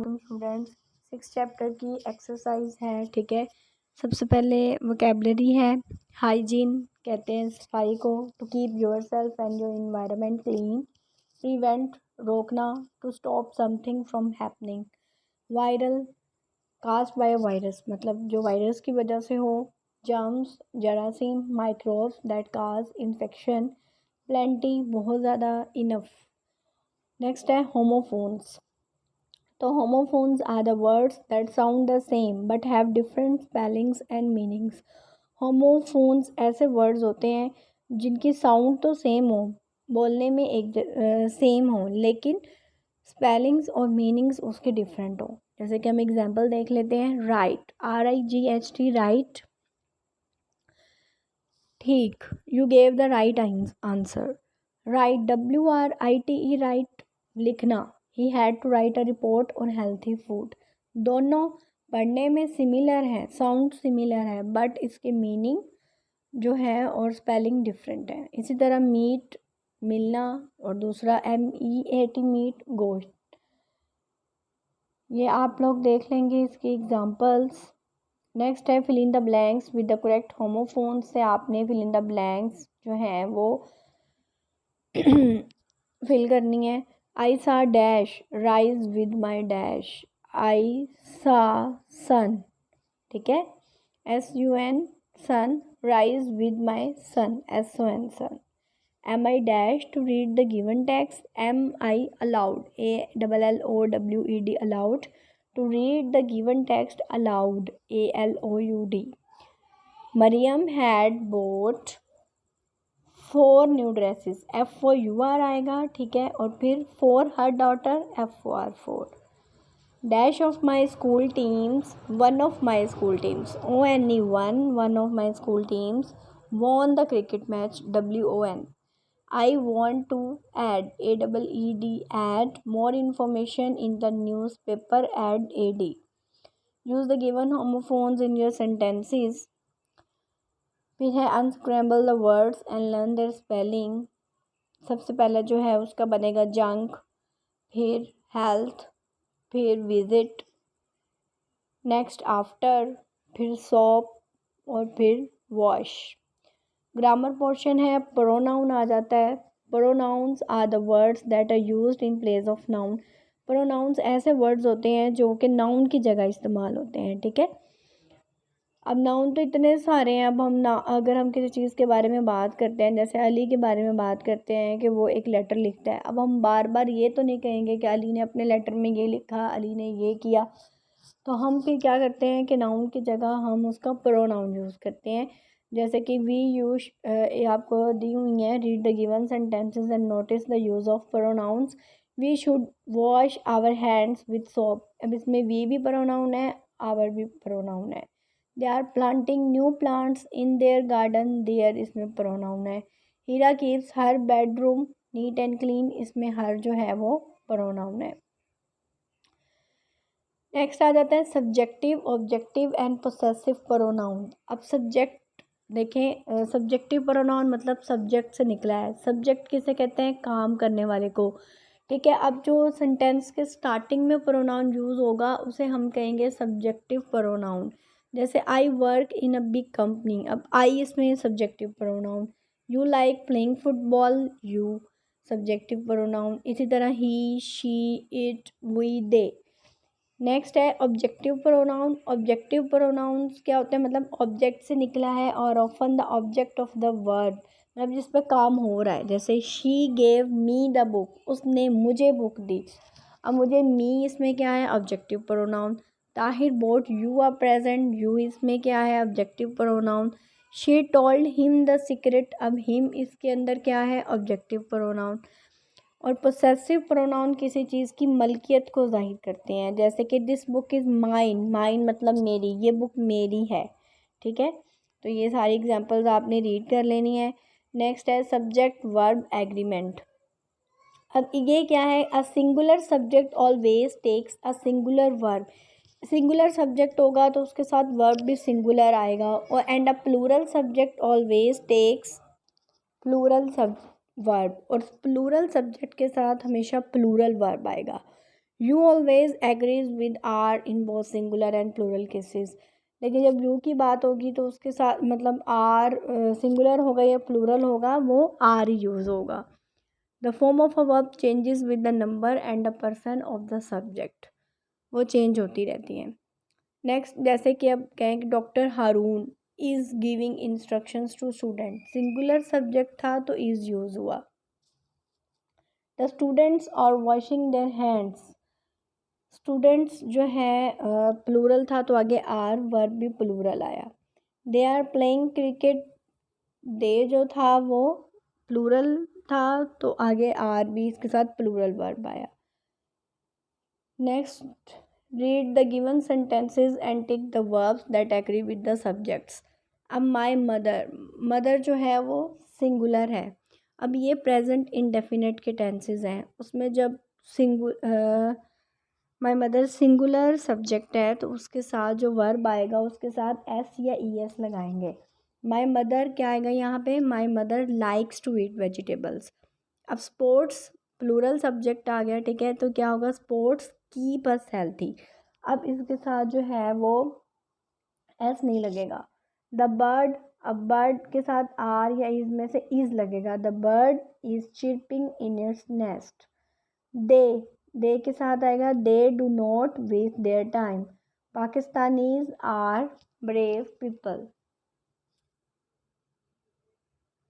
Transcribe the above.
Students 6 chapter की exercise है। ठीक है, सबसे पहले वोकेबलरी है। हाइजीन कहते हैं सफाई को, to keep yourself and your environment clean. Prevent रोकना, to stop something from happening. Viral caused by virus मतलब जो वायरस की वजह से हो। जर्म्स जरासीम, microbes that cause infection. Plenty बहुत ज़्यादा, इनफ। नेक्स्ट है होमोफोन्स। तो homophones are the words that sound the same but have different spellings and meanings. homophones ऐसे words होते हैं जिनकी साउंड तो सेम हो, बोलने में एक सेम हो, लेकिन स्पेलिंग्स और मीनिंग्स उसके डिफरेंट हो। जैसे कि हम एग्जांपल देख लेते हैं। राइट, RIGHT, राइट, ठीक, you gave the right answer. Write, WRITE, write, लिखना। He had to write a report on healthy food. दोनों पढ़ने में सिमिलर है, साउंड सिमिलर है, बट इसके मीनिंग जो है और स्पेलिंग डिफरेंट है। इसी तरह मीट, मिलना, और दूसरा MEAT, मीट, गोश्त। ये आप लोग देख लेंगे इसकी एग्जांपल्स। नेक्स्ट है fill in the blanks with the correct homophone. से आपने फिल इन द ब्लैंक्स जो हैं वो फिल करनी है। I saw dash rise with my dash. I saw sun, ठीक है, SUN sun, rise with my son, SON son. Am I dash to read the given text? Am I allowed, ALLOWED, allowed to read the given text? Allowed, ALOUD. Mariam had bought 4 new dresses, FOUR आएगा, ठीक है, और फिर for her daughter, FOR, 4. Dash of my school teams, one of my school teams, ONE, one of my school teams won the cricket match, WON. I want to add, AEED, add more information in the newspaper, add AD. Use the given homophones in your sentences. फिर है unscramble the words and learn their spelling. सबसे पहला जो है उसका बनेगा junk, फिर health, फिर विजिट, नेक्स्ट आफ्टर, फिर सोप, और फिर वॉश। ग्रामर पोर्शन है, प्रोनाउन आ जाता है। Pronouns are the words that are used in place of noun. Pronouns ऐसे वर्ड्स होते हैं जो कि नाउन की जगह इस्तेमाल होते हैं, ठीक है। अब नाउन तो इतने सारे हैं। अब अगर हम किसी चीज़ के बारे में बात करते हैं, जैसे अली के बारे में बात करते हैं कि वो एक लेटर लिखता है, अब हम बार बार ये तो नहीं कहेंगे कि अली ने अपने लेटर में ये लिखा, अली ने ये किया। तो हम फिर क्या करते हैं कि नाउन की जगह हम उसका प्रोनाउन यूज़ करते हैं। जैसे कि वी यूज आपको दी हुई है, read the given sentences and notice the use of pronouns. We should wash our hands with soap. अब इसमें वी भी प्रोनाउन है, आवर भी प्रोनाउन है। They are planting new plants in their garden, their इसमें प्रोनाउन है। Heera keeps her bedroom neat and clean, इसमें her जो है वो प्रोनाउन है। नेक्स्ट आ जाता है subjective, objective and possessive pronoun. अब सब्जेक्ट देखें, सब्जेक्टिव प्रोनाउन मतलब सब्जेक्ट से निकला है। सब्जेक्ट किसे कहते हैं? काम करने वाले को, ठीक है। अब जो सेंटेंस के स्टार्टिंग में प्रोनाउन यूज़ होगा उसे हम कहेंगे सब्जेक्टिव प्रोनाउन। जैसे I work in a big company, अब आई इसमें subjective pronoun. You like playing football, you subjective pronoun. इसी तरह he, she, it, we, they. Next है ऑब्जेक्टिव प्रोनाउन। ऑब्जेक्टिव प्रोनाउंस क्या होते हैं? मतलब ऑब्जेक्ट से निकला है और often the object of the word, मतलब जिस पर काम हो रहा है। जैसे she gave me the book, उसने मुझे बुक दी। अब मुझे मी इसमें क्या है? Objective pronoun. Tahir bought you are present, you इसमें क्या है? Objective pronoun. She told him the secret, अब हिम इसके अंदर क्या है? Objective pronoun. और पोसेसिव प्रोनाउन किसी चीज़ की मलकियत को जाहिर करते हैं। जैसे कि this book is mine, mine मतलब मेरी, ये बुक मेरी है, ठीक है। तो ये सारी एग्जांपल्स आपने रीड कर लेनी है। नेक्स्ट है सब्जेक्ट वर्ब एग्रीमेंट। अब ये क्या है? A singular subject always takes a singular verb. Singular subject होगा तो उसके साथ वर्ब भी सिंगुलर आएगा। और and a plural subject always takes plural verb, और प्लूरल सब्जेक्ट के साथ हमेशा प्लूरल वर्ब आएगा। You always agrees with are in both singular and plural cases. लेकिन जब यू की बात होगी तो उसके साथ मतलब आर सिंगुलर होगा या प्लूरल होगा, वो आर ही यूज़ होगा। The form of a verb changes with the number and the person of the subject, वो चेंज होती रहती हैं। नेक्स्ट, जैसे कि अब कहें कि doctor Haroon is giving instructions to student, singular subject था तो इज़ यूज़ हुआ। The students are washing their hands, students जो है प्लूरल था तो आगे आर, वर्ब भी प्लूरल आया। दे आर प्लेइंग क्रिकेट, दे जो था वो प्लूरल था तो आगे आर भी इसके साथ प्लूरल वर्ब आया। Next, read the given sentences and tick the verbs that agree with the subjects. अब माय मदर, मदर जो है वो सिंगुलर है। अब ये प्रेजेंट इंडेफिनिट के टेंसेस हैं, उसमें जब माय मदर सिंगुलर सब्जेक्ट है तो उसके साथ जो वर्ब आएगा उसके साथ एस या ई एस लगाएंगे। माय मदर क्या आएगा यहाँ पे, my mother likes to eat vegetables. अब स्पोर्ट्स प्लूरल सब्जेक्ट आ गया, ठीक है, तो क्या होगा, स्पोर्ट्स कीप अस हेल्थी। अब इसके साथ जो है वो एस नहीं लगेगा। द बर्ड, अब बर्ड के साथ आर या इज में से इज लगेगा। The bird is chirping in its nest. They, they के साथ आएगा they do not waste their time. Pakistanis are brave people.